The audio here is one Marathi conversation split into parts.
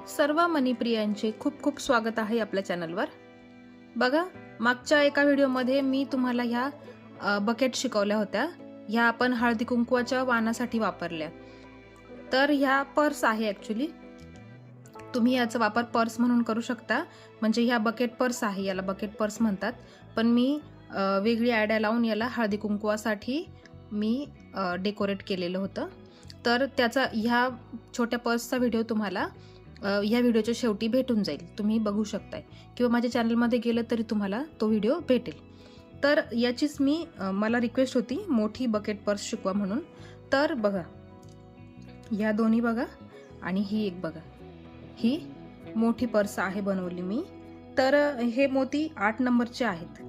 सर्व मनीप्रियांचे खूप खूप स्वागत आहे आपल्या चॅनलवर। बघा, मागच्या एका व्हिडिओमध्ये मी तुम्हाला ह्या बकेट शिकवल्या होत्या। ह्या आपण हळदी कुंकवाच्या वाणासाठी वापरल्या। तर ह्या पर्स आहे ॲक्च्युअली। तुम्ही याचा वापर पर्स म्हणून करू शकता। म्हणजे ह्या बकेट पर्स आहे, याला बकेट पर्स म्हणतात। पण मी वेगळी आयडिया लावून याला हळदी कुंकवासाठी मी डेकोरेट केलेलं होतं। तर त्याचा ह्या छोट्या पर्सचा व्हिडिओ तुम्हाला ह्या व्हिडिओच्या शेवटी भेटून जाईल, तुम्ही बघू शकताय किंवा माझ्या चॅनलमध्ये गेलं तरी तुम्हाला तो व्हिडिओ भेटेल। तर याचीच मला रिक्वेस्ट होती मोठी बकेट पर्स शिकवा म्हणून। तर बघा, या दोन्ही बघा आणि ही एक बघा, ही मोठी पर्स आहे बनवली मी। तर हे मोती 8 नंबरचे आहेत।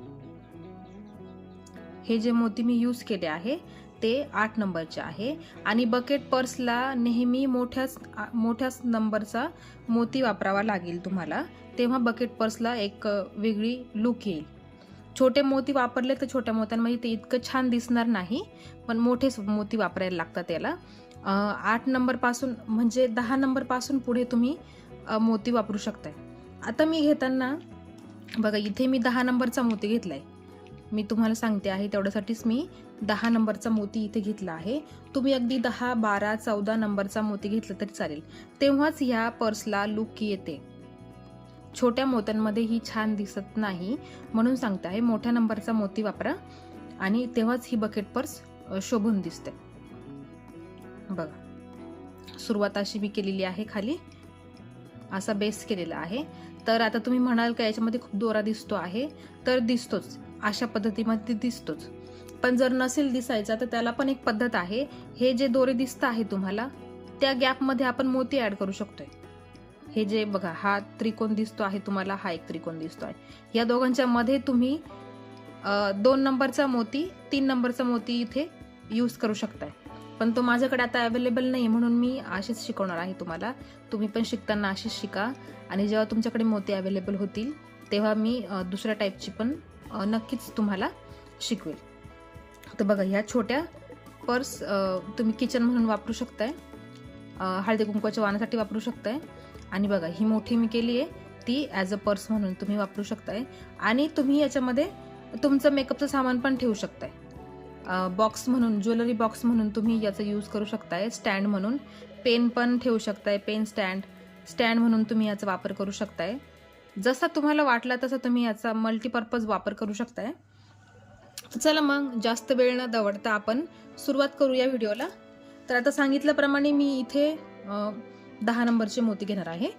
हे जे मोती मी यूज केले आहे ते 8 नंबरचे आहे आणि बकेट पर्सला नेहमी मोठ्याच नंबरचा मोती वापरावा लागेल तुम्हाला, तेव्हा बकेट पर्सला एक वेगळी लुक येईल। छोटे मोती वापरले तर छोट्या मोत्यांमध्ये ते इतकं छान दिसणार नाही, पण मोठे मोती वापरायला लागतात याला। 8 नंबर पासून म्हणजे 10 नंबर पासून पुढे तुम्ही मोती वापरू शकताय। आता मी घेताना बघा, इथे मी 10 नंबरचा मोती घेतलाय। मी तुम्हाला सांगते आहे तेवढ्यासाठीच मी 10 नंबरचा मोती इथे घेतला आहे। तुम्ही अगदी 10, 12, 14 नंबरचा मोती घेतला तरी चालेल, तेव्हाच ह्या पर्सला लुक येते। छोट्या मोत्यांमध्ये ही छान दिसत नाही, म्हणून सांगते आहे मोठ्या नंबरचा मोती वापरा आणि तेव्हाच ही बकेट पर्स शोभून दिसते। बघा, सुरुवात अशी मी केलेली आहे, खाली असा बेस केलेला आहे। तर आता तुम्ही म्हणाल का याच्यामध्ये खूप दोरा दिसतो आहे, तर दिसतोच, अशा पद्धतीमध्ये दिसतोच। पण जर नसेल दिसायचा तर त्याला पण एक पद्धत आहे। हे जे दोरे दिसत आहे तुम्हाला, त्या गॅपमध्ये आपण मोती ऍड करू शकतोय। हे जे बघा, हा त्रिकोण दिसतो आहे तुम्हाला, हा एक त्रिकोण दिसतो आहे, या दोघांच्या मध्ये तुम्ही 2 नंबरचा मोती, 3 नंबरचा मोती इथे यूज करू शकताय। पण तो माझ्याकडे आता अवेलेबल नाही, म्हणून मी अशीच शिकवणार आहे तुम्हाला। तुम्ही पण शिकताना अशीच शिका आणि जेव्हा तुमच्याकडे मोती अवेलेबल होतील तेव्हा मी दुसऱ्या टाईपची पण नक्कीच तुम्हाला शिकवेल। तर बघा, ह्या छोट्या पर्स तुम्ही किचन म्हणून वापरू शकताय, हळदी कुंकवाच्या वाणासाठी वापरू शकताय। आणि बघा, ही मोठी मी केली आहे ती ॲज अ पर्स म्हणून तुम्ही वापरू शकताय। आणि तुम्ही याच्यामध्ये तुमचं मेकअपचं सामान पण ठेवू शकताय, बॉक्स म्हणून, ज्वेलरी बॉक्स म्हणून तुम्ही याचा यूज करू शकताय। स्टँड म्हणून पेन पण ठेवू शकताय, पेन स्टँड म्हणून तुम्ही याचा वापर करू शकताय। जसा तुम्हाला वाटला तसा तुम्ही याचा मल्टीपर्पज वापर करू शकताय। चला मग, जास्त वेळ न दवडता आपण सुरुवात करूया व्हिडिओला। तर आता सांगितल्याप्रमाणे मी इथे 10 नंबरचे मोती घेणार आहे।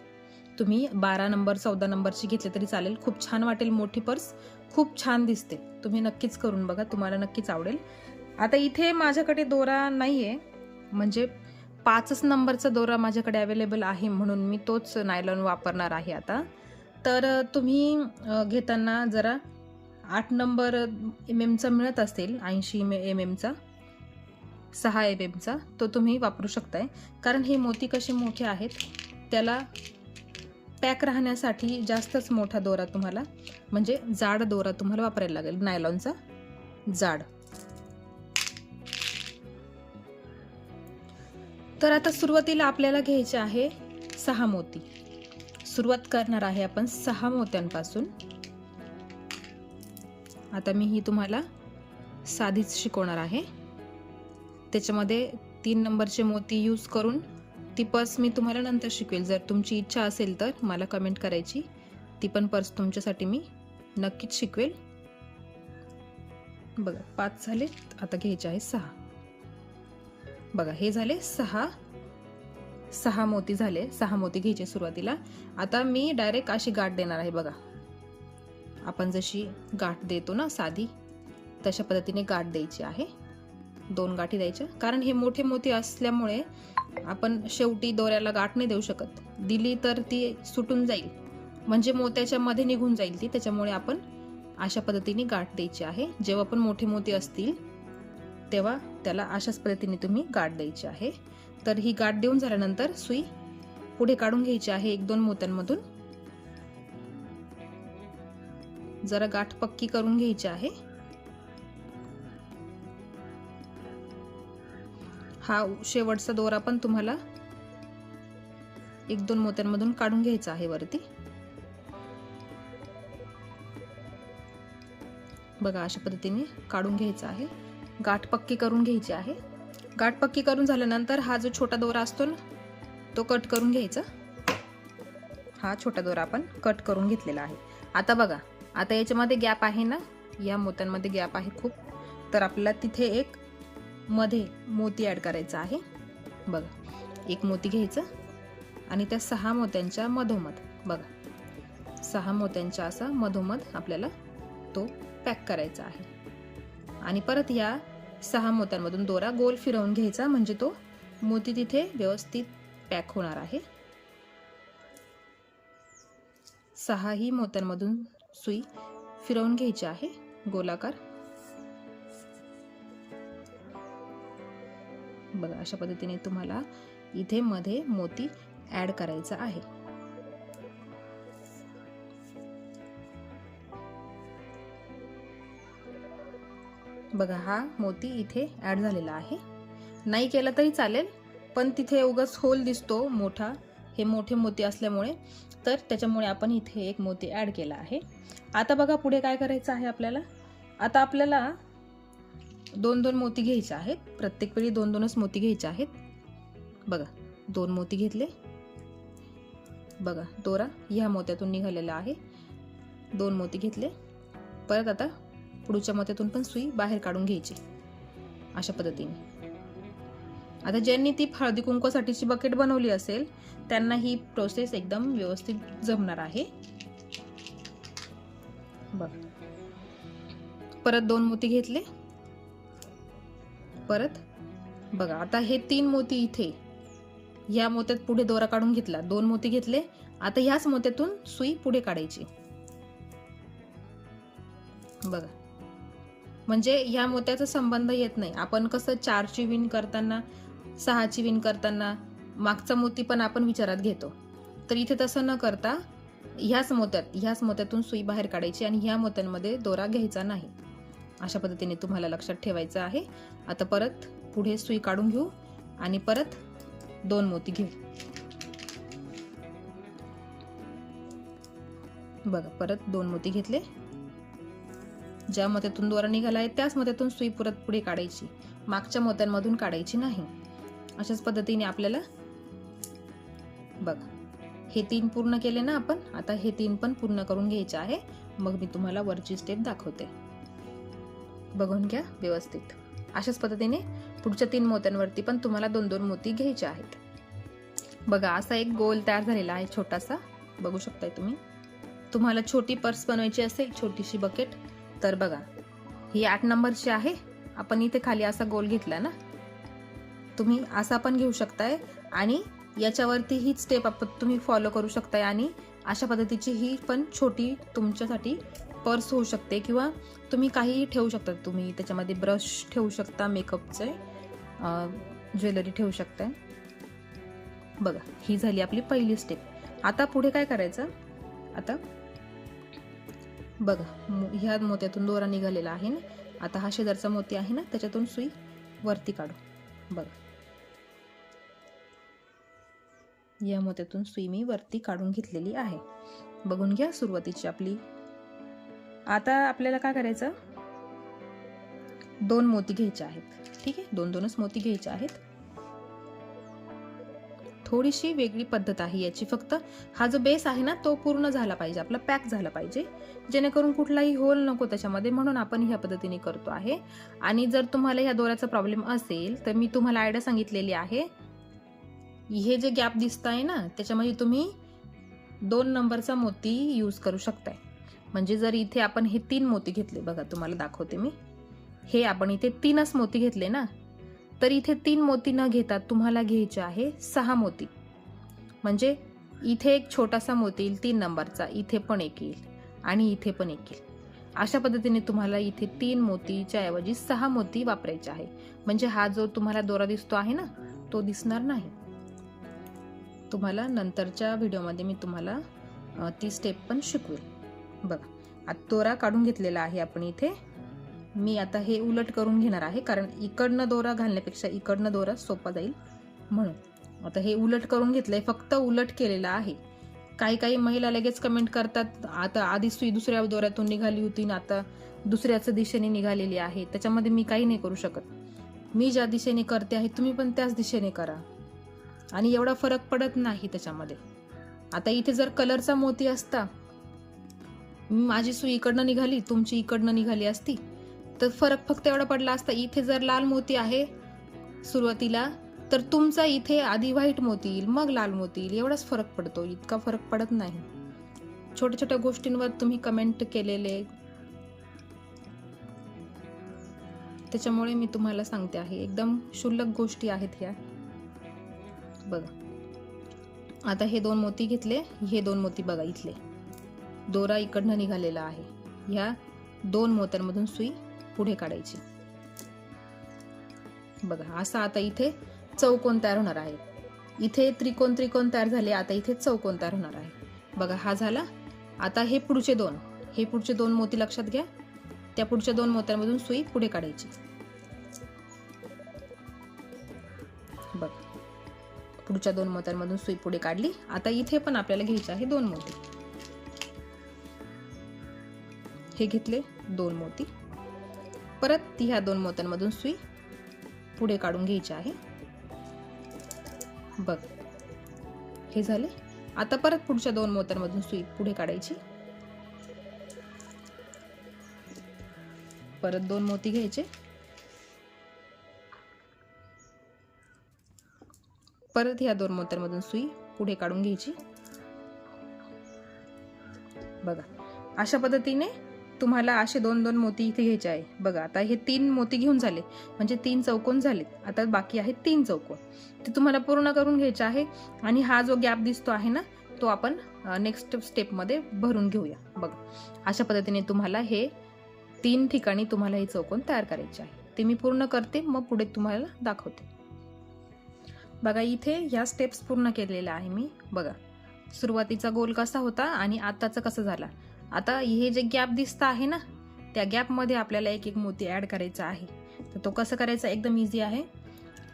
तुम्ही 12 नंबर, 14 नंबरची घेतले तरी चालेल, खूप छान वाटेल। मोठी पर्स खूप छान दिसते, तुम्ही नक्कीच करून बघा, तुम्हाला नक्कीच आवडेल। आता इथे माझ्याकडे दोरा नाहीये, म्हणजे 5च नंबरचा दोरा माझ्याकडे अवेलेबल आहे, म्हणून मी तोच नायलॉन वापरणार आहे आता। तर तुम्ही घेताना जरा 8 नंबर MM चा मिळत असेल, 80 MM चा, 6 MM चा, तो तुम्ही वापरू शकताय। कारण हे मोती कसे मोठे आहेत, त्याला पॅक राहण्यासाठी जास्तच मोठा दोरा तुम्हाला, म्हणजे जाड दोरा तुम्हाला वापरायला लागेल, नायलॉनचा जाड। तर आता सुरुवातीला आपल्याला घ्यायचे आहे 6 मोती। सुरुवात करणार आहे आपण 6 मोत्यांपासून। आता मी ही तुम्हाला साधीच शिकवणार आहे, त्याच्यामध्ये 3 नंबरचे मोती यूज करून ती पर्स मी तुम्हाला नंतर शिकवेल। जर तुमची इच्छा असेल तर मला कमेंट करायची, ती पण पर्स तुमच्यासाठी मी नक्कीच शिकवेल। बघा, 5 झाले, आता घ्यायचे आहे 6। बघा, हे झाले 6 मोती झाले, 6 मोती घ्यायचे सुरुवातीला। आता मी डायरेक्ट अशी गाठ देणार आहे। बघा, आपण जशी गाठ देतो ना साधी, तशा पद्धतीने गाठ द्यायची आहे। 2 गाठी द्यायच्या, कारण हे मोठे मोती असल्यामुळे आपण शेवटी दोऱ्याला गाठ नाही देऊ शकत, दिली तर ती सुटून जाईल, म्हणजे मोत्याच्या मध्ये निघून जाईल ती। त्याच्यामुळे आपण अशा पद्धतीने गाठ द्यायची आहे। जेव्हा पण मोठे मोती असतील तेव्हा त्याला अशाच पद्धतीने तुम्ही गाठ द्यायची आहे। तर ही गाठ देऊन झाल्यानंतर सुई पुढे काढून घ्यायची आहे 1-2 मोत्यांमधून, जरा गाठ पक्की करून घ्यायची आहे। हा शेवटचा दोरा पण तुम्हाला 1-2 मोत्यांमधून काढून घ्यायचा आहे वरती. बघा अशा पद्धतीने काढून घ्यायचा आहे. गाठ पक्की करून घ्यायची आहे. गाठ पक्की करून झाल्यानंतर हा जो छोटा दोरा असतो ना तो कट करून घ्यायचा. हा छोटा दोरा आपण कट करून घेतलेला आहे. आता बघा, आता याच्यामध्ये गॅप आहे ना, या मोत्यांमध्ये गॅप आहे खूप, तर आपल्याला तिथे एक मध्ये मोती ॲड करायचा आहे. बघा, एक मोती घ्यायचं आणि त्या 6 मोत्यांच्या मधोमध, बघा 6 मोत्यांच्या असा मधोमध आपल्याला तो पॅक करायचा आहे. आणि परत या 6 मोत्यांमधून दोरा गोल फिरवून घ्यायचा, म्हणजे तो मोती तिथे व्यवस्थित पॅक होणार आहे. 6ही मोत्यांमधून सुई फिरवून घ्यायची आहे गोलाकार. बघा अशा पद्धतीने तुम्हाला इथे मध्ये मोती ॲड करायचा आहे. बघा हा मोती इथे ॲड झालेला आहे. नाही केला तरी चालेल, पण तिथे उगाच होल दिसतो मोठा, हे मोठे मोती असल्यामुळे, तर त्याच्यामुळे आपण इथे एक मोती ॲड केला आहे. आता बघा पुढे काय करायचं आहे आपल्याला. आता आपल्याला 2-2 मोती घ्यायचे आहेत. प्रत्येक वेळी 2-2च मोती घ्यायचे आहेत. बघा 2 मोती घेतले. बघा दोरा ह्या मोत्यातून निघालेला आहे. 2 मोती घेतले. परत आता पुढच्या मोत्यातून पण सुई बाहेर काढून घ्यायची अशा पद्धतीने. आता ज्यांनी ती हळदी कुंकवासाठीची बकेट बनवली असेल त्यांना ही प्रोसेस एकदम व्यवस्थित जमणार आहे. बघा परत 2 मोती घेतले. परत बघा आता हे 3 मोती इथे ह्या मोत्यात पुढे दोरा काढून घेतला. 2 मोती घेतले. आता ह्याच मोत्यातून सुई पुढे काढायची. बघा म्हणजे ह्या मोत्याचा संबंध येत नाही. आपण कसं 4ची विण करताना 6ची विण करताना मागचा मोती पण आपण विचारात घेतो, तर इथे तसं न करता ह्याच मोत्यातून सुई बाहेर काढायची आणि ह्या मोत्यांमध्ये दोरा घ्यायचा नाही. अशा पद्धतीने तुम्हाला लक्षात ठेवायचं आहे. आता परत पुढे सुई काढून घेऊ आणि परत 2 मोती घेऊ. बघा परत 2 मोती घेतले. ज्या मोत्यातून दोरा निघाला आहे त्याच मोत्यातून सुई परत पुढे काढायची, मागच्या मोत्यांमधून काढायची नाही. अशाच पद्धतीने आपल्याला बघा हे 3 पूर्ण केले ना आपण. आता हे 3 पण पूर्ण करून घ्यायचे आहे. मग मी तुम्हाला वरची स्टेप दाखवते. बघून घ्या व्यवस्थित. अशाच पद्धतीने पुढच्या 3 मोत्यांवरती पण तुम्हाला 2-2 मोती घ्यायचे आहेत. बघा असा एक गोल तयार झालेला आहे छोटासा, बघू शकताय तुम्ही. तुम्हाला छोटी पर्स बनवायची असेल, छोटीशी बकेट, तर बघा ही 8 नंबरची आहे. आपण इथे खाली असा गोल घेतला ना, तुम्ही असा पण घेऊ शकताय आणि याच्यावरती ही स्टेप तुम्ही फॉलो करू शकताय. आणि अशा पद्धतीची ही पण छोटी तुमच्यासाठी पर्स होऊ शकते, किंवा तुम्ही काहीही ठेवू शकता. तुम्ही त्याच्यामध्ये ब्रश ठेवू शकता, मेकअपचे ज्वेलरी ठेवू शकताय. बघा ही झाली आपली पहिली स्टेप. आता पुढे काय करायचं. आता बघा ह्या मोत्यातून दोरा निघालेला आहे ना. आता हा शेजारचा मोती आहे ना, त्याच्यातून सुई वरती काढू. बघा या मोत्यातून सुई मी वरती काढून घेतलेली आहे. बघून घ्या सुरुवातीची आपली. आता आपल्याला काय करायचं, 2 मोती घ्यायचे आहेत. ठीक आहे, 2-2च मोती घ्यायचे आहेत. थोडीशी वेगळी पद्धत आहे याची. फक्त हा जो बेस आहे ना तो पूर्ण झाला पाहिजे, आपला पॅक झाला पाहिजे, जेणेकरून कुठलाही होल नको त्याच्यामध्ये, म्हणून आपण ह्या पद्धतीने करतो आहे. आणि जर तुम्हाला ह्या दोऱ्याचा प्रॉब्लेम असेल तर मी तुम्हाला आयडिया सांगितलेली आहे. हे जे गॅप दिसत आहे ना त्याच्यामध्ये तुम्ही 2 नंबरचा मोती यूज करू शकताय. म्हणजे जर इथे आपण हे 3 मोती घेतले, बघा तुम्हाला दाखवते मी, हे आपण इथे 3च मोती घेतले ना, तर इथे 3 मोती न घेता तुम्हाला घ्यायचे आहे 6 मोती. म्हणजे इथे एक छोटासा मोती येईल 3 नंबरचा, इथे पण एक येईल आणि इथे पण एक येईल. अशा पद्धतीने तुम्हाला इथे 3 मोतीच्या ऐवजी 6 मोती वापरायचे आहे. म्हणजे हा जो तुम्हाला दोरा दिसतो आहे ना तो दिसणार नाही. तुम्हाला नंतरच्या व्हिडिओमध्ये मी तुम्हाला ती स्टेप पण शिकवेल. बघा आता दोरा काढून घेतलेला आहे आपण इथे. मी आता हे उलट करून घेणार आहे, कारण इकडनं दोरा घालण्यापेक्षा इकडनं दोरा सोपा जाईल म्हणून. आता हे उलट करून घेतलंय, फक्त उलट केलेलं आहे. काही काही महिला लगेच कमेंट करतात, आता आधी सुई दुसऱ्या दोऱ्यातून निघाली होती ना आता दुसऱ्याच दिशेने निघालेली आहे. त्याच्यामध्ये मी काही नाही करू शकत. मी ज्या दिशेने करते आहे तुम्ही पण त्याच दिशेने करा, आणि एवढा फरक पडत नाही त्याच्यामध्ये. आता इथे जर कलरचा मोती असता, माझी सुई इकडनं निघाली तुमची इकडनं निघाली असती तर फरक फक्त एवढा पडला असता. इथे जर लाल मोती आहे सुरुवातीला तर तुमचा इथे आधी व्हाईट मोती येईल मग लाल मोती येईल, एवढाच फरक पडतो, इतका फरक पडत नाही. छोट्या छोट्या गोष्टींवर तुम्ही कमेंट केलेले, त्याच्यामुळे मी तुम्हाला सांगते आहे, एकदम क्षुल्लक गोष्टी आहेत ह्या. बघा आता हे 2 मोती घेतले, हे 2 मोती बघा इथले दोरा इकडनं निघालेला आहे. ह्या 2 मोत्यांमधून सुई पुढे काढायची. बघा असा आता इथे चौकोन तयार होणार आहे. इथे त्रिकोण तयार झाले, आता इथे चौकोन तयार होणार आहे. बघा हा झाला. आता हे पुढचे 2 मोती लक्षात घ्या. त्या पुढच्या 2 मोत्यांमधून सुई पुढे काढायची. बघ पुढच्या 2 मोत्यांमधून सुई पुढे काढली. आता इथे पण आपल्याला घ्यायचे आहे 2 मोती. हे घेतले 2 मोती, परत ह्या 2 मोत्यांमधून सुई पुढे काढून घ्यायची आहे. बघ हे झाले. आता परत पुढच्या 2 मोत्यांमधून सुई पुढे काढायची. परत 2 मोती घ्यायचे, परत ह्या 2 मोत्यांमधून सुई पुढे काढून घ्यायची. बघा अशा पद्धतीने तुम्हाला असे 2-2 मोती इथे घ्यायचे आहे. बघा आता हे 3 मोती घेऊन झाले, म्हणजे 3 चौकोन झाले. आता बाकी आहेत 3 चौकोन, ते तुम्हाला पूर्ण करून घ्यायचे आहे. आणि हा जो गॅप दिसतो आहे ना तो आपण नेक्स्ट स्टेपमध्ये भरून घेऊया. बघा अशा पद्धतीने तुम्हाला हे 3 ठिकाणी तुम्हाला हे चौकोन तयार करायचे आहे. ते मी पूर्ण करते मग पुढे तुम्हाला दाखवते. बघा इथे ह्या स्टेप्स पूर्ण केलेल्या आहे मी. बघा सुरुवातीचा गोल कसा होता आणि आताचा कसा झाला. आता हे जे गॅप दिसत आहे ना त्या गॅपमध्ये आपल्याला एक एक मोती ऍड करायचा आहे. तर तो कसं करायचा, एकदम इझी आहे.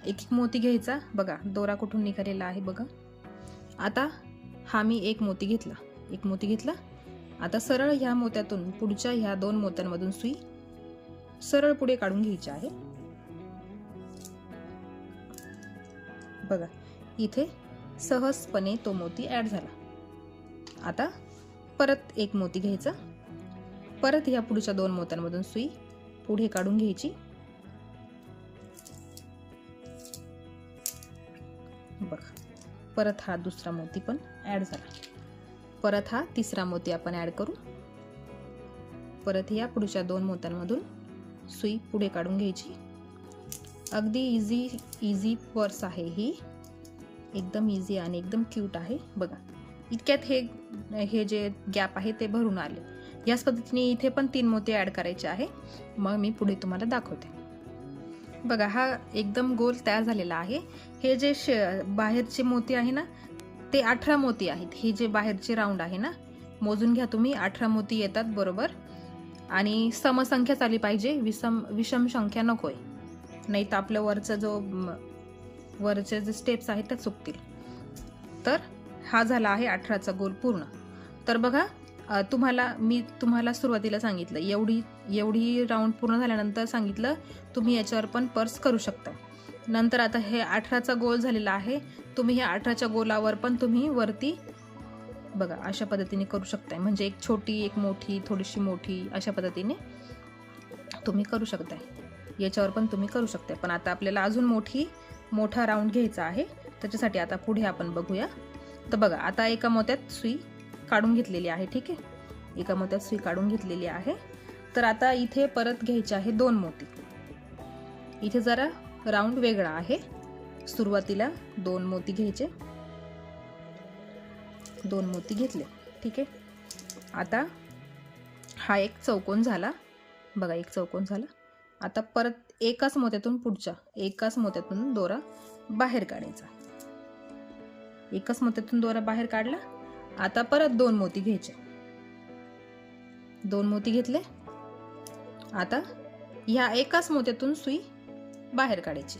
एक एक मोती घ्यायचा. बघा दोरा कुठून निघालेला आहे बघा. आता हा मी एक मोती घेतला. आता सरळ ह्या मोत्यातून पुढच्या ह्या 2 मोत्यांमधून सुई सरळ पुढे काढून घ्यायची आहे. बघा इथे सहजपणे तो मोती ऍड झाला. आता परत एक मोती घ्यायचा, परत ह्या पुढच्या 2 मोत्यांमधून सुई पुढे काढून घ्यायची. बघा परत हा दुसरा मोती पण ऍड झाला. परत हा तिसरा मोती आपण ऍड करू. परत ह्या पुढच्या 2 मोत्यांमधून सुई पुढे काढून घ्यायची. अगदी इझी पर्स आहे ही, एकदम इझी आणि एकदम क्यूट आहे. बघा इतक्यात हे जे गॅप आहे ते भरून आले. याच पद्धतीने इथे पण 3 मोती ऍड करायचे आहे. मग मी पुढे तुम्हाला दाखवते. बघा हा एकदम गोल तयार झालेला आहे. हे जे बाहेरचे मोती आहे ना ते 18 मोती आहेत. हे जे बाहेरचे राऊंड आहे ना मोजून घ्या तुम्ही, 18 मोती येतात बरोबर. आणि समसंख्याच आली पाहिजे, विषम संख्या नकोय, नाही तर आपल्या वरचे जे स्टेप्स आहेत त्या चुकतील. तर हा झाला आहे 18चा गोल पूर्ण. तर बघा मी तुम्हाला सुरुवातीला सांगितलं एवढी राऊंड पूर्ण झाल्यानंतर सांगितलं तुम्ही याच्यावर पण पर्स करू शकता. नंतर आता हे 18चा गोल झालेला आहे. तुम्ही ह्या 18च्या गोलावर पण तुम्ही वरती बघा अशा पद्धतीने करू शकताय. म्हणजे एक छोटी, एक मोठी, थोडीशी मोठी, अशा पद्धतीने तुम्ही करू शकताय. याच्यावर पण तुम्ही करू शकताय. पण आता आपल्याला अजून मोठा राऊंड घ्यायचा आहे, त्याच्यासाठी आता पुढे आपण बघूया. तर बघा आता एका मोत्यात सुई काढून घेतलेली आहे. ठीक आहे, एका मोत्यात सुई काढून घेतलेली आहे. तर आता इथे परत घ्यायचे आहे 2 मोती. इथे जरा राऊंड वेगळा आहे. सुरुवातीला 2 मोती घ्यायचे, 2 मोती घेतले. ठीक आहे, आता हा एक चौकोन झाला. बघा एक चौकोन झाला. आता परत एकाच मोत्यातून दोरा बाहेर काढायचा. एकाच मोत्यातून दोरा बाहेर काढला. आता परत 2 मोती घ्यायचे, 2 मोती घेतले. आता ह्या एकाच मोत्यातून सुई बाहेर काढायची.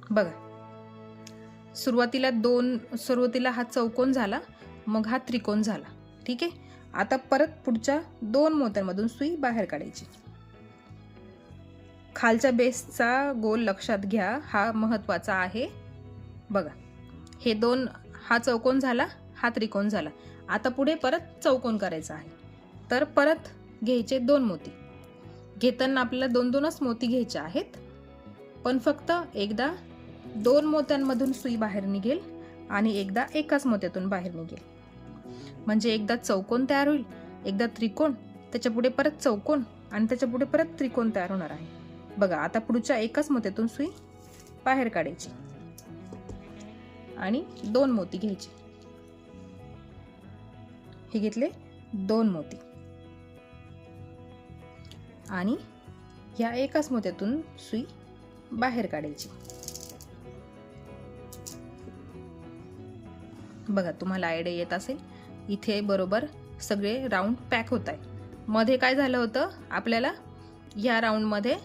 बघा, सुरुवातीला हा चौकोन झाला, मग हा त्रिकोण झाला. ठीक आहे. आता परत पुढच्या 2 मोत्यांमधून सुई बाहेर काढायची. खालच्या बेसचा गोल लक्षात घ्या, हा महत्वाचा आहे. बघा, हे 2, हा चौकोन झाला, हा त्रिकोण झाला. आता पुढे परत चौकोन करायचा आहे. तर परत घ्यायचे 2 मोती. घेताना आपल्याला 2-2च मोती घ्यायचे आहेत, पण फक्त एकदा 2 मोत्यांमधून सुई बाहेर निघेल आणि एकदा एकाच मोत्यातून बाहेर निघेल. म्हणजे एकदा चौकोन तयार होईल, एकदा त्रिकोण, त्याच्या पुढे परत चौकोन आणि त्याच्या पुढे परत त्रिकोण तयार होणार आहे. बघा, आता पुढच्या एकाच मोत्यातून सुई बाहेर काढायची आणि 2 मोती घ्यायचे. हे घेतले 2 मोती आणि या एकाच मोत्यातून सुई बाहेर काढायची. बघा, तुम्हाला आयडिया येत असेल. इथे बरोबर सगळे राऊंड पॅक होत आहे. मध्ये काय झालं होतं, आपल्याला या राऊंडमध्ये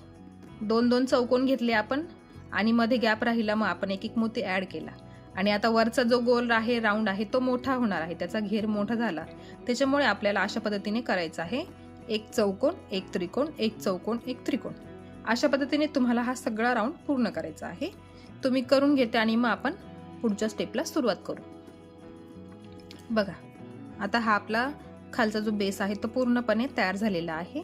2-2 चौकोन घेतले आपण आणि मध्ये गॅप राहिला, मग आपण एक मोती ऍड केला आणि आता वरचा जो गोल आहे, राऊंड आहे, तो मोठा होणार आहे, त्याचा घेर मोठा झाला. त्याच्यामुळे आपल्याला अशा पद्धतीने करायचं आहे. एक चौकोन, एक त्रिकोण, एक चौकोन, एक त्रिकोण. अशा पद्धतीने तुम्हाला हा सगळा राऊंड पूर्ण करायचा आहे. तुम्ही करून घेते आणि मग आपण पुढच्या स्टेपला सुरुवात करू. बघा, आता हा आपला खालचा जो बेस आहे तो पूर्णपणे तयार झालेला आहे.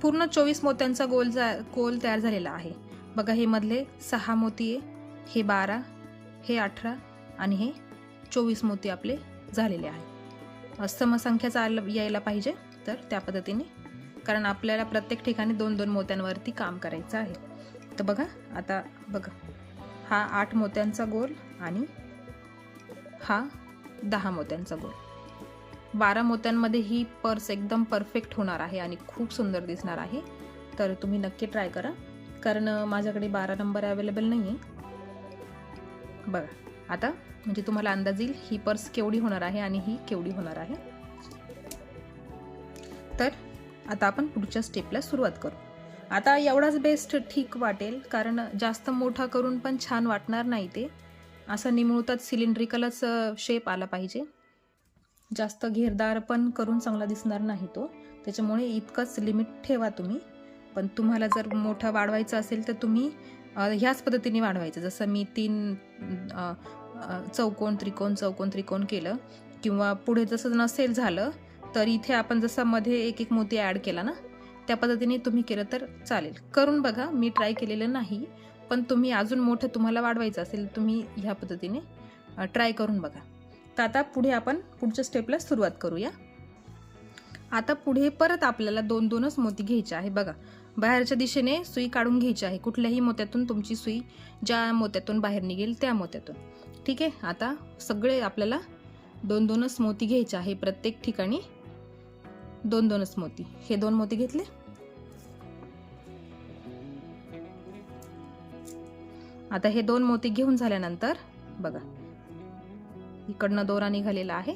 पूर्ण 24 मोत्यांचा गोल तयार झालेला आहे. बघा, हे मधले 6 मोती आहे, हे 12, हे 18 आणि हे 24 मोती आपले झालेले आहे. समसंख्याचा यायला पाहिजे, तर त्या पद्धतीने, कारण आपल्याला प्रत्येक ठिकाणी 2-2 मोत्यांवरती काम करायचं आहे. तर बघा, आता बघा, हा 8 मोत्यांचा गोल आणि हा 10 मोत्यांचा गोल. 12 मोत्यांमध्ये ही पर्स एकदम परफेक्ट होणार आहे आणि खूप सुंदर दिसणार आहे. तर तुम्ही नक्की ट्राय करा, कारण माझ्याकडे 12 नंबर अवेलेबल नाही आहे. बघा, आता म्हणजे तुम्हाला अंदाज येईल ही पर्स केवढी होणार आहे आणि ही केवढी होणार आहे. तर आता आपण पुढच्या स्टेपला सुरुवात करू. आता एवढाच बेस्ट ठीक वाटेल, कारण जास्त मोठा करून पण छान वाटणार नाही. ते असं निमुळतात सिलेंड्रिकलच शेप आला पाहिजे. जास्त घेरदार पण करून चांगला दिसणार नाही तो. त्याच्यामुळे इतकंच लिमिट ठेवा तुम्ही. पण तुम्हाला जर मोठा वाढवायचा असेल तर तुम्ही ह्याच पद्धतीने वाढवायचं. जसं मी 3 चौकोन त्रिकोण चौकोन त्रिकोण केलं, किंवा पुढे जसं नसेल झालं तर इथे आपण जसं मध्ये एक मोती ॲड केला ना, त्या पद्धतीने तुम्ही केलं तर चालेल. करून बघा, मी ट्राय केलेलं नाही, पण तुम्ही अजून मोठं तुम्हाला वाढवायचं असेल तुम्ही ह्या पद्धतीने ट्राय करून बघा. तर आता पुढे आपण पुढच्या स्टेपला सुरुवात करूया. आता पुढे परत आपल्याला 2-2च मोती घ्यायचे आहे. बघा, बाहेरच्या दिशेने सुई काढून घ्यायची आहे. कुठल्याही मोत्यातून तुमची सुई ज्या मोत्यातून बाहेर निघेल त्या मोत्यातून. ठीक आहे. आता सगळे आपल्याला 2-2च मोती घ्यायचे आहे. प्रत्येक ठिकाणी 2-2च मोती. हे 2 मोती घेतले. आता हे 2 मोती घेऊन झाल्यानंतर बघा, इकडनं दोरा निघालेला आहे,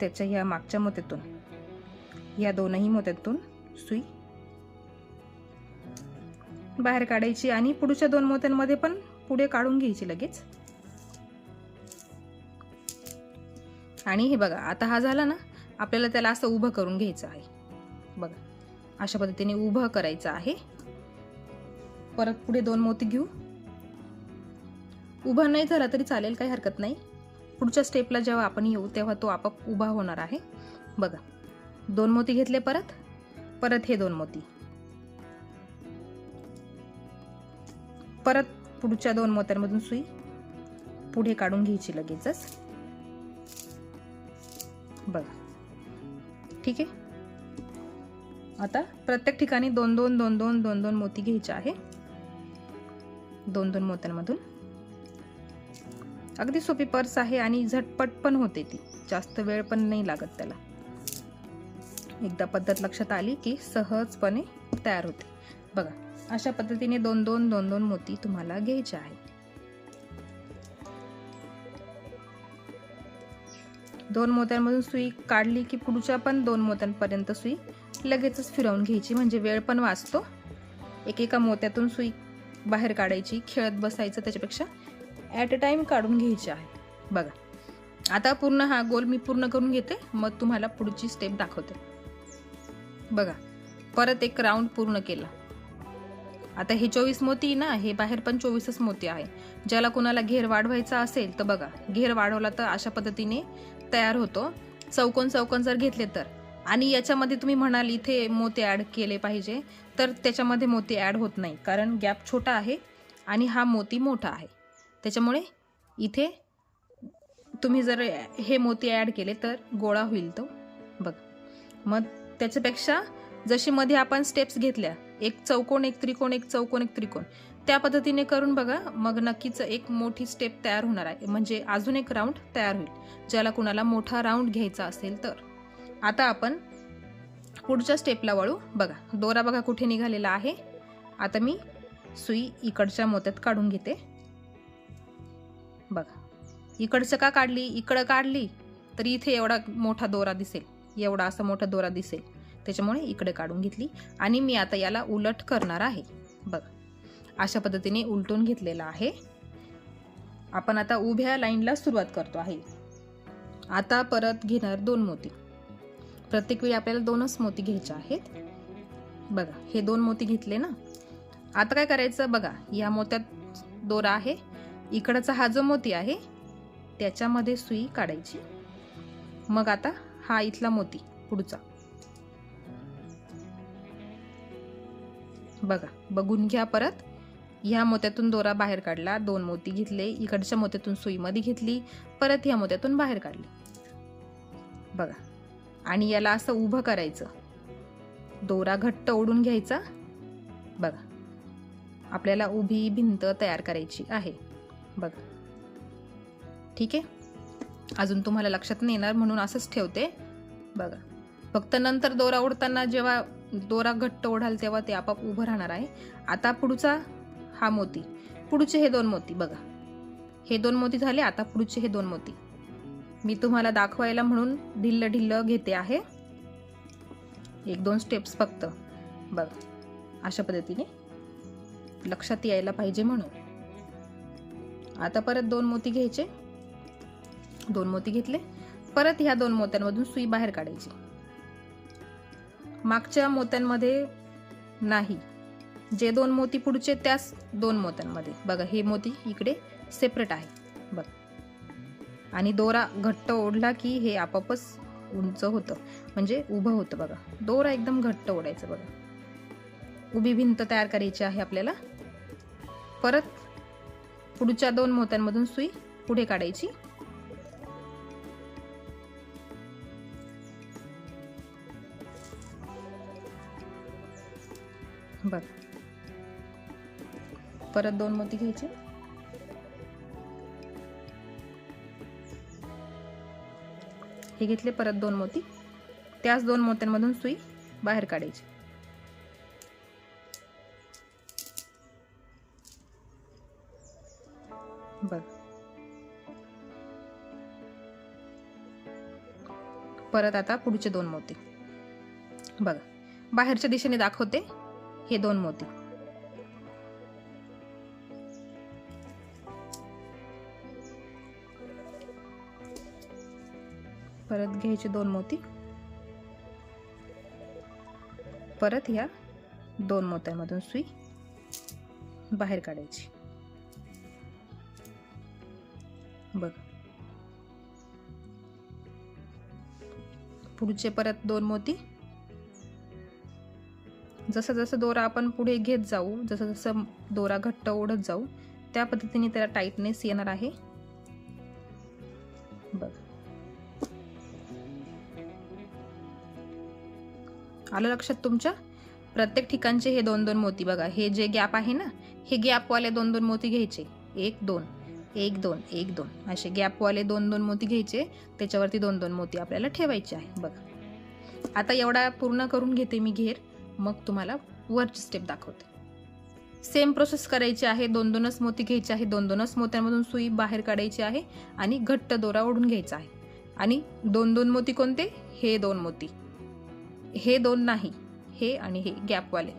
त्याच्या ह्या मागच्या मोत्यातून, या 2ही मोत्यातून सुई बाहेर काढायची आणि पुढच्या 2 मोत्यांमध्ये पण पुढे काढून घ्यायची लगेच. आणि हे बघा, आता हा झाला ना, आपल्याला त्याला असं उभं करून घ्यायचं आहे. बघा, अशा पद्धतीने उभं करायचं आहे. परत पुढे 2 मोती घेऊ. उभा नाही झाला तरी चालेल, काही हरकत नाही. पुढच्या स्टेपला जेव्हा आपण येऊ तेव्हा तो आपोआप उभा होणार आहे. बघा, 2 मोती घेतले, परत हे 2 मोती, परत पुढच्या 2 मोत्यांमधून सुई पुढे काढून घ्यायची लगेचच. बघा, ठीक आहे. आता प्रत्येक ठिकाणी 2-2 मोती घ्यायचे आहे. 2-2 मोत्यांमधून. अगदी सोपी पर्स आहे आणि झटपट पण होते ती, जास्त वेळ पण नाही लागत त्याला. एकदा पद्धत लक्षात आली की सहजपणे तयार होते. बघा, अशा पद्धतीने 2-2 मोती तुम्हाला घ्यायचे आहे. 2 मोत्यांमधून सुई काढली की पुढच्या पण 2 मोत्यांपर्यंत सुई लगेचच फिरवून घ्यायची, म्हणजे वेळ पण वाचतो. एकेका मोत्यातून सुई बाहेर काढायची, खेळत बसायचं, त्याच्यापेक्षा ॲट अ टाइम काढून घ्यायची आहे. बघा आता पूर्ण हा गोल मी पूर्ण करून घेते, मग तुम्हाला पुढची स्टेप दाखवते. बघा परत एक राऊंड पूर्ण केला. आता हे 24 मोती ना, हे बाहेर पण 24च मोती आहे. ज्याला कुणाला घेर वाढवायचा असेल तर बघा, घेर वाढवला तर अशा पद्धतीने तयार होतो. चौकोन चौकोन जर घेतले तर, आणि याच्यामध्ये तुम्ही म्हणाल इथे मोती ॲड केले पाहिजे, तर त्याच्यामध्ये मोती ॲड होत नाही, कारण गॅप छोटा आहे आणि हा मोती मोठा आहे. त्याच्यामुळे इथे तुम्ही जर हे मोती ॲड केले तर गोळा होईल तो. बघ मग त्याच्यापेक्षा जशी मध्ये आपण स्टेप्स घेतल्या, एक चौकोन एक त्रिकोण, एक चौकोन एक त्रिकोण, त्या पद्धतीने करून बघा, मग नक्कीच एक मोठी स्टेप तयार होणार आहे, म्हणजे अजून एक राऊंड तयार होईल, ज्याला कुणाला मोठा राऊंड घ्यायचा असेल तर. आता आपण पुढच्या स्टेपला वळू. बघा दोरा बघा कुठे निघालेला आहे. आता मी सुई इकडच्या मोत्यात काढून घेते. बघा इकडचं का काढली, इकडं काढली तर इथे एवढा मोठा दोरा दिसेल, एवढा असा मोठा दोरा दिसेल, त्याच्यामुळे इकडे काढून घेतली. आणि मी आता याला उलट करणार आहे. बघा अशा पद्धतीने उलटून घेतलेला आहे. आपण आता उभ्या लाईनला सुरुवात करतो आहे. आता परत घेणार 2 मोती. प्रत्येक वेळी आपल्याला 2च मोती घ्यायचे आहेत. बघा हे 2 मोती घेतले ना. आता काय करायचं, बघा या मोत्यात दोरा आहे, इकडचा हा जो मोती आहे त्याच्यामध्ये सुई काढायची. मग आता हा इथला मोती पुढचा, बघा बघून घ्या. परत ह्या मोत्यातून दोरा बाहेर काढला, 2 मोती घेतले, इकडच्या मोत्यातून सुई मध्ये घेतली, परत ह्या मोत्यातून बाहेर काढली. बघा आणि याला असं उभं करायचं, दोरा घट्ट ओढून घ्यायचा. बघा आपल्याला उभी भिंत तयार करायची आहे. बघा ठीक आहे, अजून तुम्हाला लक्षात नाही येणार म्हणून असंच ठेवते. बघा फक्त नंतर दोरा ओढताना जेव्हा दोरा घट्ट ओढाल तेव्हा ते आपाप उभं राहणार आहे. आता पुढचा हा मोती, पुढचे हे 2 मोती, बघा हे 2 मोती झाले. आता पुढचे हे 2 मोती मी तुम्हाला दाखवायला म्हणून ढिल्ल ढिल्ल घेते आहे, 1-2 स्टेप्स फक्त. बघा अशा पद्धतीने लक्षात यायला पाहिजे म्हणून. आता परत 2 मोती घ्यायचे, 2 मोती घेतले, परत ह्या 2 मोत्यांमधून सुई बाहेर काढायची. मागच्या मोत्यांमध्ये नाही, जे 2 मोती पुढचे त्याच 2 मोत्यांमध्ये. बघा हे मोती इकडे सेपरेट आहे. बघा आणि दोरा घट्ट ओढला की हे आपापच उंच होतं, म्हणजे उभं होतं. बघा दोरा एकदम घट्ट ओढायचं. बघा उभी भिंत तयार करायची आहे आपल्याला. परत पुढच्या 2 मोत्यांमधून सुई पुढे काढायची. बघ परत 2 मोती घ्यायचे, हे घेतले, परत 2 मोती, त्याच 2 मोत्यांमधून सुई बाहेर काढायची. बघ परत आता पुढचे 2 मोती. बघा बाहेरच्या दिशेने दाखवते, हे 2 मोती. परत घ्यायचे 2 मोती, परत ह्या 2 मोत्यांमधून सुई बाहेर काढायची. बघ पुढचे परत 2 मोती. जसं जसं दोरा आपण पुढे घेत जाऊ, जसं जसं दोरा घट्ट ओढत जाऊ, त्या पद्धतीने त्याला टाइटनेस येणार आहे. बघ आलं लक्षात तुमच्या. प्रत्येक ठिकाणचे हे 2-2 मोती. बघा हे जे गॅप आहे ना, हे गॅपवाले 2-2 मोती घ्यायचे, 1-2 1-2 1-2 असे गॅपवाले 2-2 मोती घ्यायचे, त्याच्यावरती 2-2 मोती आपल्याला ठेवायचे आहे. बघा आता एवढा पूर्ण करून घेते मी घेर, मग तुम्हाला वरची स्टेप दाखवते. सेम प्रोसेस करायची आहे. 2-2च मोती घ्यायचे आहे, 2-2च मोत्यांमधून सुई बाहेर काढायची आहे आणि घट्ट दोरा ओढून घ्यायचा आहे. आणि 2-2 मोती कोणते? हे 2 मोती, हे 2 नाही, हे आणि हे गॅपवाले.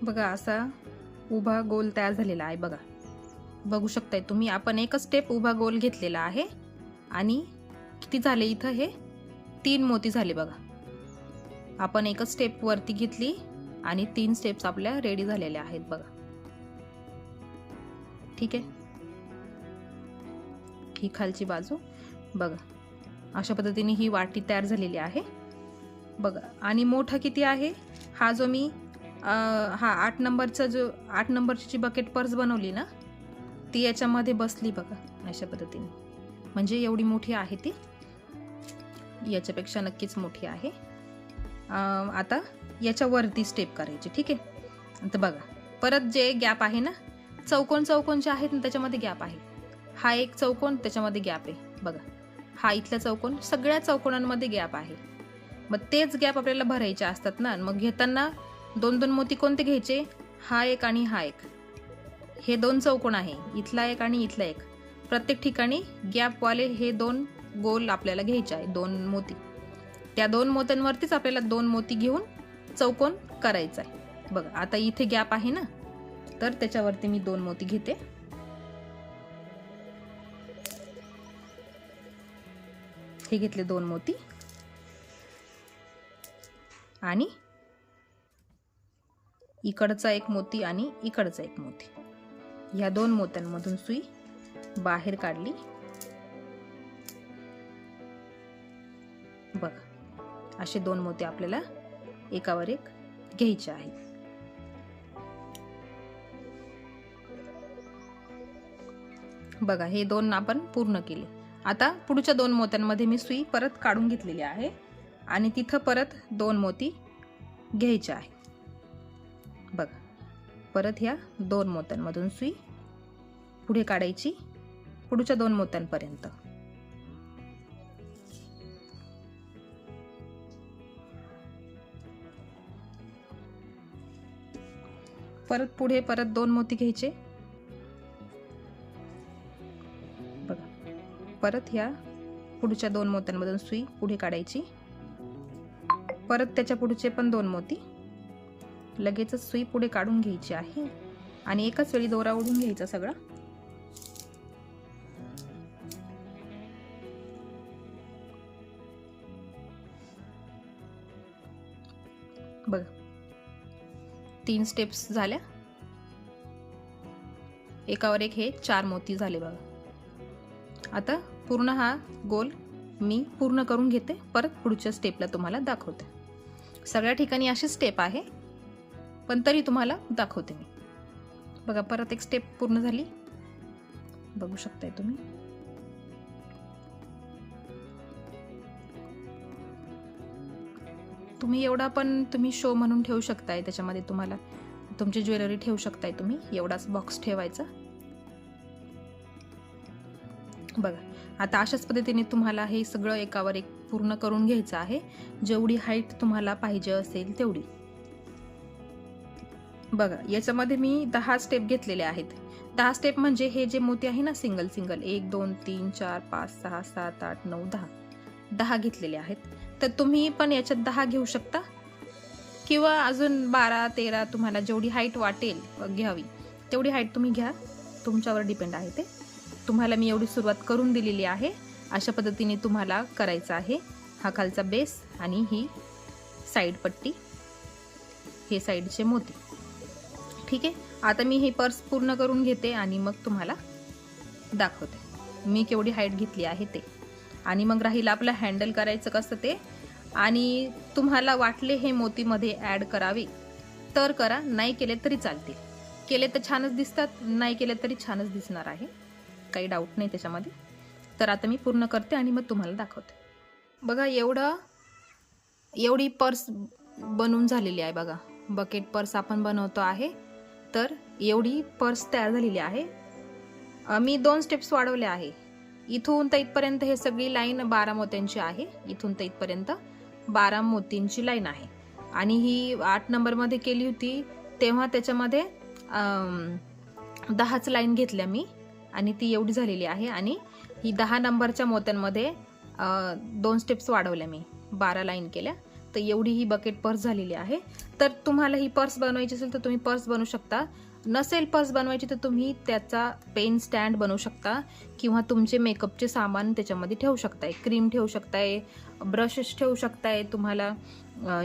बघा असा उभा गोल तयार झालेला आहे. बघा, बघू शकताय तुम्ही. आपण एकच स्टेप उभा गोल घेतलेला आहे आणि किती झाले इथं? हे 3 मोती झाले. बघा, आपण एकच स्टेप वरती घेतली आणि 3 स्टेप्स आपल्या रेडी झालेल्या आहेत. बघा, ठीक आहे. ही खालची बाजू बघा, अशा पद्धतीने ही वाटी तयार झालेली आहे. बघा, आणि मोठा किती आहे हा जो मी हा 8 नंबरचा जो 8 नंबरची जी बकेट पर्स बनवली ना, ती याच्यामध्ये बसली. बघा अशा पद्धतीने, म्हणजे एवढी मोठी आहे ती, याच्यापेक्षा नक्कीच मोठी आहे. आता याच्यावरती स्टेप करायची. ठीक आहे. आता बघा, परत जे गॅप आहे ना, चौकोन जे आहेत ना त्याच्यामध्ये गॅप आहे. हा एक चौकोन, त्याच्यामध्ये गॅप आहे. बघा, हा इथला चौकोन, सगळ्या चौकोनांमध्ये गॅप आहे. मग तेच गॅप आपल्याला भरायचे असतात ना. मग घेताना 2-2 मोती कोणते घ्यायचे? हा एक आणि हा एक. हे 2 चौकोन आहे, इथला एक आणि इथला एक. प्रत्येक ठिकाणी गॅपवाले हे 2 गोल आपल्याला घ्यायचे आहे, 2 मोती. त्या 2 मोत्यांवरतीच आपल्याला 2 मोती घेऊन चौकोन करायचा आहे. बघा, आता इथे गॅप आहे ना, तर त्याच्यावरती मी 2 मोती घेते. हे घेतले 2 मोती आणि इकडचा एक मोती आणि इकडचा एक मोती. ह्या 2 मोत्यांमधून सुई बाहेर काढली. बघा, असे 2 मोती आपल्याला एकावर एक घ्यायचे आहेत. बघा, हे 2 आपण पूर्ण केले. आता पुढच्या 2 मोत्यांमध्ये मी सुई परत काढून घेतलेली आहे आणि तिथं परत 2 मोती घ्यायचे आहे. बघा, परत ह्या 2 मोत्यांमधून सुई पुढे काढायची पुढच्या 2 मोत्यांपर्यंत. परत पुढे परत 2 मोती घ्यायचे. बघा, परत ह्या पुढच्या 2 मोत्यांमधून सुई पुढे काढायची. परत त्याच्या पुढचे पण 2 मोती. लगेचच सुई पुढे काढून घ्यायची आहे आणि एकाच वेळी दोरा ओढून घ्यायचा सगळा. बघा, 3 स्टेप्स झाल्या. एकावर एक हे 4 मोती झाले. बघा, आता पूर्ण हा गोल मी पूर्ण करून घेते. परत पुढच्या स्टेपला तुम्हाला दाखवते. सगळ्या ठिकाणी अशी स्टेप आहे, पण तरी तुम्हाला दाखवते मी. बघा, परत एक स्टेप पूर्ण झाली. बघू शकताय तुम्ही. तुम्ही एवढा पण तुम्ही शो म्हणून ठेवू शकताय. त्याच्यामध्ये तुम्हाला तुमची ज्वेलरी ठेवू शकताय तुम्ही. एवढाच बॉक्स ठेवायचा. बघा, आता अशाच पद्धतीने तुम्हाला हे सगळं एकावर एक पूर्ण करून घ्यायचं आहे, जेवढी हाईट तुम्हाला पाहिजे असेल तेवढी. बघा, याच्यामध्ये मी 10 स्टेप घेतलेले आहेत. 10 स्टेप म्हणजे हे जे मोती आहे ना, सिंगल 1 2 3 4 5 6 7 8 9 10 घेतलेले आहेत. तर तुम्ही पण याच्यात 10 घेऊ शकता किंवा अजून 12 13 तुम्हाला जेवढी हाईट वाटेल घ्यावी तेवढी हाईट तुम्ही घ्या. तुमच्यावर डिपेंड आहे ते. तुम्हाला मी एवढी सुरुवात करून दिलेली आहे. अशा पद्धतीने तुम्हाला करायचं आहे. हा खालचा बेस आणि ही साईड पट्टी, हे साईडचे मोती. ठीक आहे. आता मी हे पर्स पूर्ण करून घेते आणि मग तुम्हाला दाखवते मी केवढी हाईट घेतली आहे ते. आणि मग राहील आपलं हँडल करायचं कसं ते. आणि तुम्हाला वाटले हे मोतीमध्ये ॲड करावे तर करा, नाही केले तरी चालतील. केले तर छानच दिसतात, नाही केले तरी छानच दिसणार आहे, काही डाऊट नाही त्याच्यामध्ये. तर आता मी पूर्ण करते आणि मग तुम्हाला दाखवते. बघा, एवढी पर्स बनवून झालेली आहे. बघा, बकेट पर्स आपण बनवतो आहे, तर एवढी पर्स तयार झालेली आहे. मी 2 स्टेप्स वाढवले आहे. इथून तर इथपर्यंत हे सगळी लाईन 12 मोत्यांची आहे. इथून तर इथपर्यंत 12 मोतींची लाईन आहे. आणि ही 8 नंबरमध्ये केली होती तेव्हा त्याच्यामध्ये 10च लाईन घेतल्या मी आणि ती एवढी झालेली आहे. आणि ही 10 नंबरच्या मोत्यांमध्ये 2 स्टेप्स वाढवल्या मी, 12 लाईन केल्या. तर एवढी ही बकेट पर्स झालेली आहे. तर तुम्हाला ही पर्स बनवायची असेल तर तुम्ही पर्स बनवू शकता. नसेल पर्स बनवायची तर तुम्ही त्याचा पेन स्टँड बनवू शकता किंवा तुमचे मेकअपचे सामान त्याच्यामध्ये ठेवू शकताय. क्रीम ठेवू शकताय, ब्रशेस ठेवू शकताय, तुम्हाला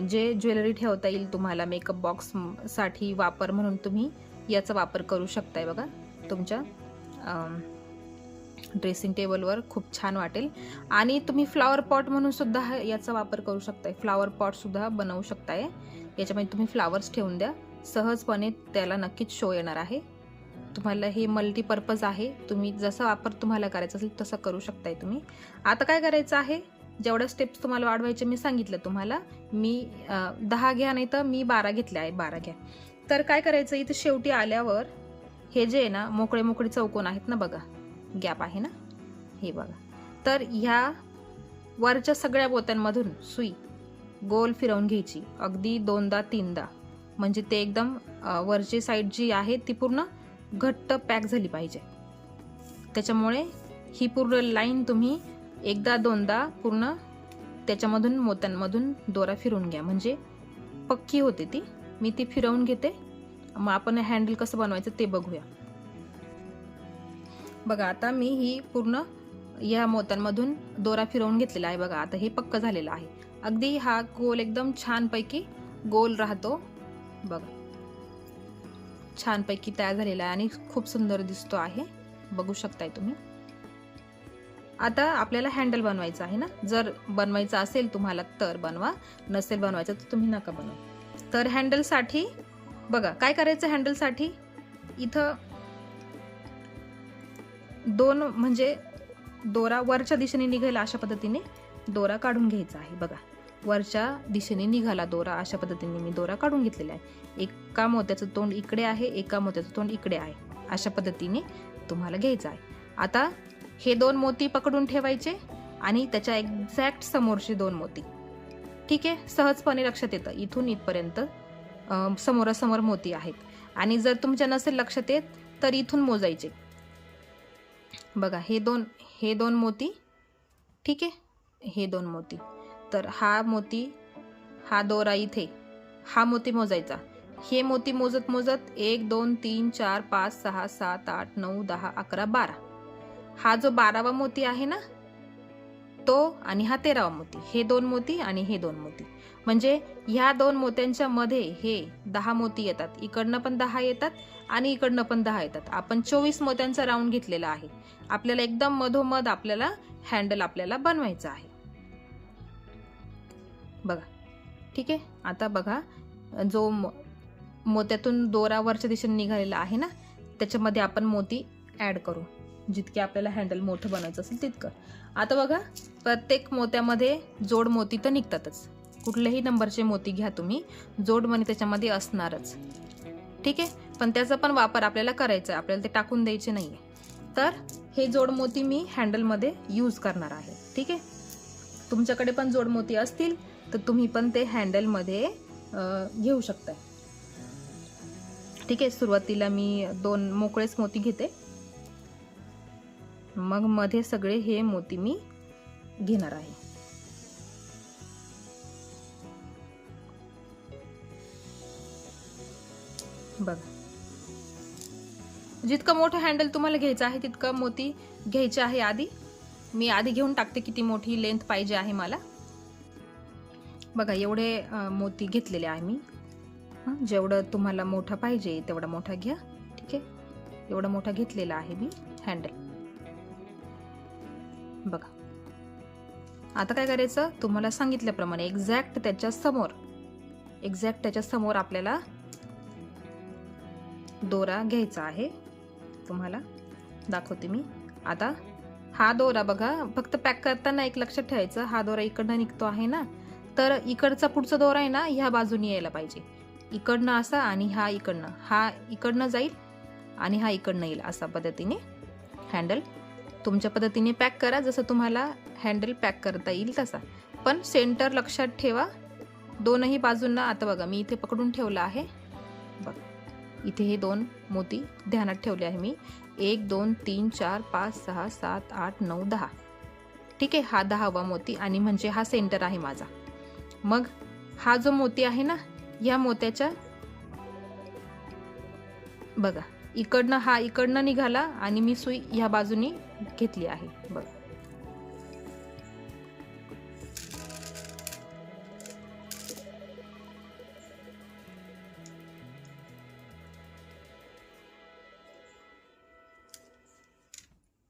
जे ज्वेलरी ठेवता येईल तुम्हाला मेकअप बॉक्ससाठी वापर म्हणून तुम्ही याचा वापर करू शकताय. बघा तुमच्या ड्रेसिंग टेबलवर खूप छान वाटेल. आणि तुम्ही फ्लॉवर पॉट म्हणून सुद्धा याचा वापर करू शकताय. फ्लॉवर पॉट सुद्धा बनवू शकताय. याच्यामध्ये तुम्ही फ्लावर्स ठेवून द्या, सहजपणे त्याला नक्कीच शो येणार आहे. तुम्हाला हे मल्टीपर्पज आहे. तुम्ही जसा वापर तुम्हाला करायचा असेल तसं करू शकताय तुम्ही. आता काय करायचं आहे, जेवढ्या स्टेप्स तुम्हाला वाढवायचे मी सांगितलं तुम्हाला. मी 10 घ्या, नाही तर मी 12 घेतले आहे, 12 घ्या. तर काय करायचं, इथं शेवटी आल्यावर हे जे आहे ना मोकळे मोकळे चौकोन आहेत ना, बघा गॅप आहे ना, हे बघा. तर ह्या वरच्या सगळ्या मोत्यांमधून सुई गोल फिरवून घ्यायची, अगदी 2दा 3दा, म्हणजे ते एकदम वरची साईड जी आहे ती पूर्ण घट्ट पॅक झाली पाहिजे. त्याच्यामुळे ही पूर्ण लाईन तुम्ही 1दा 2दा पूर्ण त्याच्यामधून मोत्यांमधून दोरा फिरवून घ्या, म्हणजे पक्की होते ती. मी ती फिरवून घेते, मग आपण हँडल कसं बनवायचं ते बघूया. बघा आता मी ही पूर्ण या मोत्यांमधून दोरा फिरवून घेतलेला आहे. बघा आता हे पक्क झालेलं आहे. अगदी हा गोल एकदम छानपैकी गोल राहतो. बघा छानपैकी तयार झालेला आहे आणि खूप सुंदर दिसतो आहे, बघू शकताय तुम्ही. आता आपल्याला हँडल बनवायचं आहे ना. जर बनवायचं असेल तुम्हाला तर बनवा, नसेल बनवायचं तर तुम्ही नका बनवा. तर हँडलसाठी बघा काय करायचं. हँडलसाठी इथं 2 म्हणजे दोरा वरच्या दिशेने निघायला अशा पद्धतीने दोरा काढून घ्यायचा आहे. बघा वरच्या दिशेने निघाला दोरा, अशा पद्धतीने मी दोरा काढून घेतलेला आहे. एका मोत्याचं तोंड इकडे आहे, एका मोत्याचं तोंड इकडे आहे, अशा पद्धतीने तुम्हाला घ्यायचं आहे. आता हे 2 मोती पकडून ठेवायचे आणि त्याच्या एक्झॅक्ट समोरचे 2 मोती. ठीक आहे, सहजपणे लक्षात येतं. इथून इथपर्यंत समोरासमोर मोती आहेत. आणि जर तुमच्या नसेल लक्षात येत तर इथून मोजायचे. बघा हे दोन मोती, ठीक आहे, हे 2 मोती. तर हा मोती, हा दोरा इथे, हा मोती मोजायचा. हे मोती मोजत मोजत 1 2 3 4 5 6 7 8 9 10 11 12. हा जो 12वा मोती आहे ना तो, आणि हा 13वा मोती. हे 2 मोती आणि हे 2 मोती, म्हणजे ह्या 2 मोत्यांच्या मध्ये हे 10 मोती येतात. इकडनं पण 10 येतात आणि इकडनं पण 10 येतात. आपण 24 मोत्यांचा राऊंड घेतलेला आहे. आपल्याला एकदम मधोमध आपल्याला हँडल आपल्याला बनवायचं आहे. बघा ठीक आहे. आता बघा जो मोत्यातून दोरा वरच्या दिशेने निघालेला आहे ना, त्याच्यामध्ये आपण मोती ऍड करू, जितके आपल्याला हँडल मोठं बनवायचं असेल तितकं. आता बघा प्रत्येक मोत्यामध्ये जोड मोती तर निघतातच. कुठल्याही नंबरचे मोती घ्या तुम्ही, जोड मणी त्याच्यामध्ये असणारच. ठीक आहे, पण त्याचा पण वापर आपल्याला करायचा आहे, आपल्याला ते टाकून द्यायचे नाहीये. तर हे जोड मोती मी हँडलमध्ये यूज करणार आहे. ठीक आहे, तुमच्याकडे पण जोड मोती असतील तर तुम्ही पण ते हँडलमध्ये घेऊ शकताय. ठीक आहे, सुरुवातीला मी 2 मोकळेच मोती घेते, मग मध्ये सगळे हे मोती मी घेणार आहे. बघा जितकं मोठं हँडल तुम्हाला घ्यायचं आहे तितकं मोती घ्यायचे आहे. मी आधी घेऊन टाकते किती मोठी लेंथ पाहिजे आहे मला. बघा एवढे मोती घेतलेले आहे मी. जेवढं तुम्हाला मोठा पाहिजे तेवढा मोठा घ्या. ठीक आहे, एवढा मोठा घेतलेला आहे मी हँडल. बघा आता काय करायचं, तुम्हाला सांगितल्याप्रमाणे एक्झॅक्ट त्याच्या समोर आपल्याला दोरा घ्यायचा आहे. तुम्हाला दाखवते मी. आता हा दोरा बघा, फक्त पॅक करताना एक लक्षात ठेवायचं, हा दोरा इकडनं निघतो आहे ना, तर इकडचा पुढचा दोरा आहे ना ह्या बाजूने यायला पाहिजे. इकडनं असा आणि हा इकडनं जाईल आणि हा इकडनं येईल. असा पद्धतीने हँडल तुमच्या पद्धतीने पॅक करा, जसं तुम्हाला हँडल पॅक करता येईल तसा. पण सेंटर लक्षात ठेवा दोनही बाजूंना. आता बघा मी इथे पकडून ठेवलं आहे. बघा इथे हे 2 मोती ध्यानात ठेवले आहे मी. 1 2 3 4 5 6 7 8 9 10. ठीक आहे, हा 10वा मोती आणि म्हणजे हा सेंटर आहे माझा. मग हा जो मोती आहे ना, या मोत्याच्या बघा इकडनं निघाला आणि मी सुई ह्या बाजूनी घेतली आहे. बघा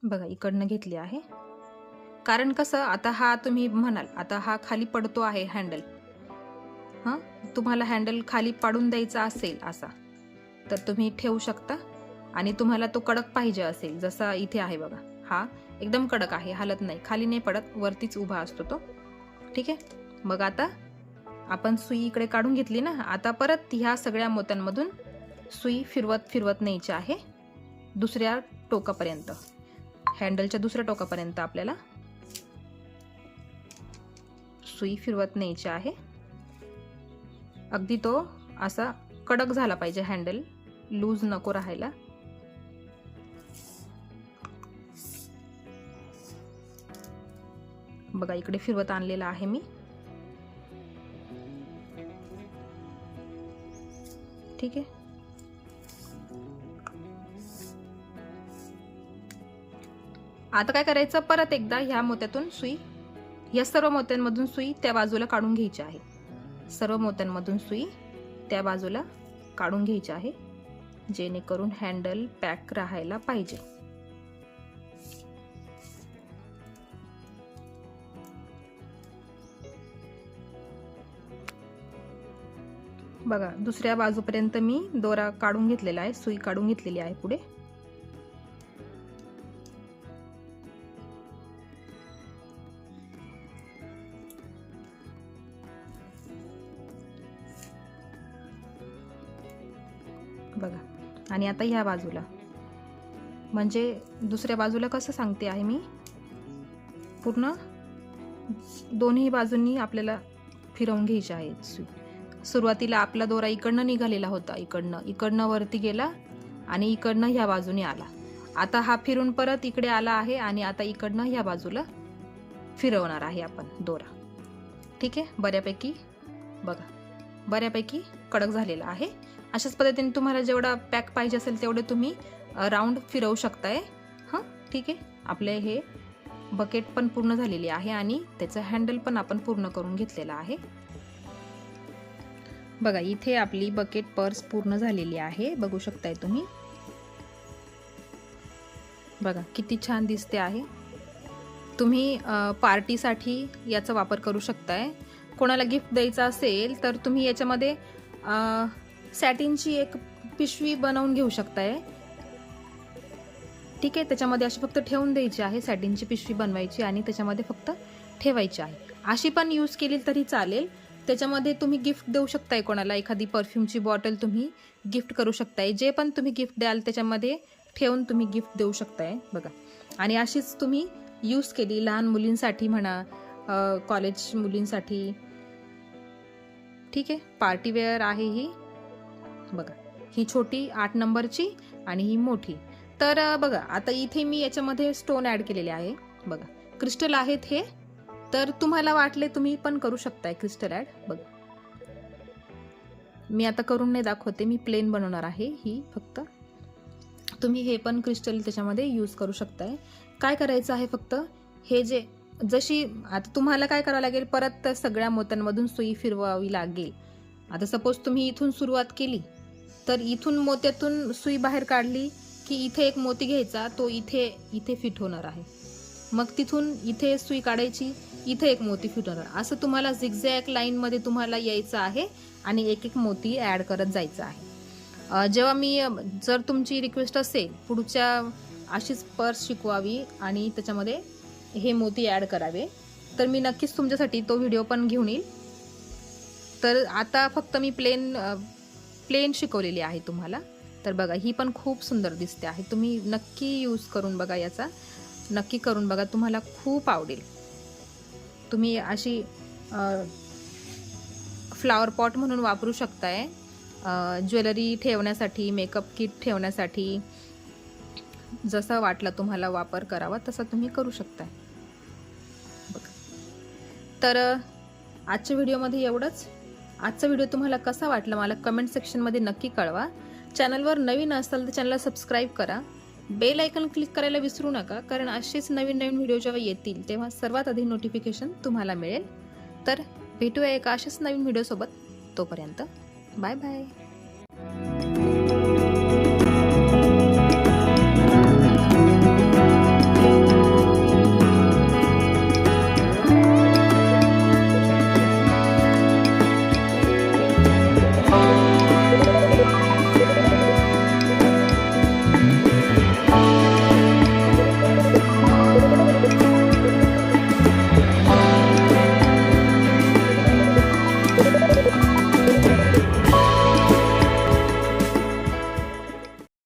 बघा इकडनं घेतली आहे. कारण कसं, आता हा तुम्ही म्हणाल आता हा खाली पडतो आहे हँडल, तुम्हाला हँडल खाली पाडून द्यायचा असेल असा, तर तुम्ही ठेवू शकता. आणि तुम्हाला तो कडक पाहिजे असेल, जसा इथे आहे बघा, हा एकदम कडक आहे, हालत नाही, खाली नाही पडत, वरतीच उभा असतो तो. ठीक आहे, मग आता आपण सुई इकडे काढून घेतली ना, आता परत ह्या सगळ्या मोत्यांमधून सुई फिरवत न्यायची आहे दुसऱ्या टोकापर्यंत, हँडलच्या दुसऱ्या टोकापर्यंत आपल्याला सुई फिरवत न्यायची आहे. अगदी तो असा कडक झाला पाहिजे, हँडल लूज नको राहायला. बघा इकडे फिरवत आणलेला आहे मी. ठीक आहे, आता काय करायचं, परत एकदा ह्या मोत्यातून सुई, या सर्व मोत्यांमधून सुई त्या बाजूला काढून घ्यायची आहे. सर्व मोत्यांमधून सुई त्या बाजूला काढून घ्यायची आहे, जेणेकरून हँडल पॅक राहायला पाहिजे. बघा दुसऱ्या बाजूपर्यंत मी दोरा काढून घेतलेला आहे, सुई काढून घेतलेली आहे पुढे. बघा, आणि आता ह्या बाजूला, म्हणजे दुसऱ्या बाजूला कसं सांगते आहे मी, पूर्ण दोन्ही बाजूंनी आपल्याला फिरवून घ्यायची आहे सुई. सुरुवातीला आपला दोरा इकडनं निघालेला होता, इकडनं वरती गेला आणि इकडनं ह्या बाजूने आला. आता हा फिरून परत इकडे आला आहे आणि आता इकडनं ह्या बाजूला फिरवणार आहे आपण दोरा. ठीक आहे, बऱ्यापैकी बघा, बऱ्यापैकी कडक झालेला आहे. अशाच पद्धतीने तुम्हाला जेवढा पॅक पाहिजे असेल तेवढे तुम्ही राऊंड फिरवू शकताय. ठीक आहे, आपले हे बकेट पण पूर्ण झालेली आहे आणि त्याचं हँडल पण आपण पूर्ण करून घेतलेला आहे. बघा इथे आपली बकेट पर्स पूर्ण झालेली आहे, बघू शकताय तुम्ही. बघा किती छान दिसते आहे. तुम्ही पार्टीसाठी याचा वापर करू शकताय. कोणाला गिफ्ट द्यायचं असेल तर तुम्ही याच्यामध्ये सॅटिनची एक पिशवी बनवून घेऊ शकताय. ठीक आहे, त्याच्यामध्ये अशी फक्त ठेवून द्यायची आहे, सॅटिनची पिशवी बनवायची आणि त्याच्यामध्ये फक्त ठेवायची आहे. अशी पण यूज केली तरी चालेल. त्याच्यामध्ये तुम्ही गिफ्ट देऊ शकताय कोणाला, एखादी परफ्यूमची बॉटल तुम्ही गिफ्ट करू शकताय. जे पण तुम्ही गिफ्ट द्याल त्याच्यामध्ये ठेवून तुम्ही गिफ्ट देऊ शकताय. बघा, आणि अशीच तुम्ही यूज केली लहान मुलींसाठी म्हणा, कॉलेज मुलींसाठी. ठीक आहे, पार्टीवेअर आहे ही. बघा ही छोटी 8 नंबरची आणि ही मोठी. तर बघा आता इथे मी याच्यामध्ये स्टोन ॲड केलेले आहे. बघा क्रिस्टल आहेत हे, तर तुम्हाला वाटले तुम्ही पण करू शकताय क्रिस्टल ॲड. बघा मी आता करून नाही दाखवते, मी प्लेन बनवणार आहे ही फक्त. तुम्ही हे पण क्रिस्टल त्याच्यामध्ये यूज करू शकताय. काय करायचं आहे, फक्त हे जे जशी आता तुम्हाला काय करावं लागेल, परत सगळ्या मोत्यांमधून सुई फिरवावी लागेल. आता सपोज तुम्ही इथून सुरुवात केली, तर इथून मोत्यातून सुई बाहेर काढली की इथे एक मोती घ्यायचा, तो इथे फिट होणार आहे. मग तिथून इथे सुई काढायची, इथे एक मोती फिट होणार. असं तुम्हाला झिगझॅग लाईनमध्ये तुम्हाला यायचं आहे आणि एक एक मोती ॲड करत जायचं आहे. जेव्हा मी जर तुमची रिक्वेस्ट असेल पुढच्या अशीच पर्स शिकवावी आणि त्याच्यामध्ये हे मोती ॲड करावे, तर मी नक्कीच तुमच्यासाठी तो व्हिडिओ पण घेऊन येईल. तर आता फक्त मी प्लेन शिकवलेली आहे तुम्हाला. तर बघा ही पण खूप सुंदर दिसते आहे. तुम्ही नक्की यूज करून बघा, याचा नक्की करून बघा, तुम्हाला खूप आवडेल. तुम्ही अशी फ्लावर पॉट म्हणून वापरू शकताय, ज्वेलरी ठेवण्यासाठी, मेकअप किट ठेवण्यासाठी, जसा वाटला तुम्हाला वापर करावा तसा तुम्ही करू शकता. बघा, तर आजच्या व्हिडिओमध्ये एवढंच. आजचा व्हिडिओ तुम्हाला कसा वाटला मला कमेंट सेक्शनमध्ये नक्की कळवा. चॅनलवर नवीन असाल तर चॅनलला सबस्क्राईब करा. बेल आयकॉन क्लिक करायला विसरू नका, कारण असेच नवीन नवीन व्हिडिओ जेव्हा येतील तेव्हा सर्वात आधी नोटिफिकेशन तुम्हाला मिळेल. तर भेटूया एका अशाच नवीन व्हिडिओसोबत. तोपर्यंत बाय बाय.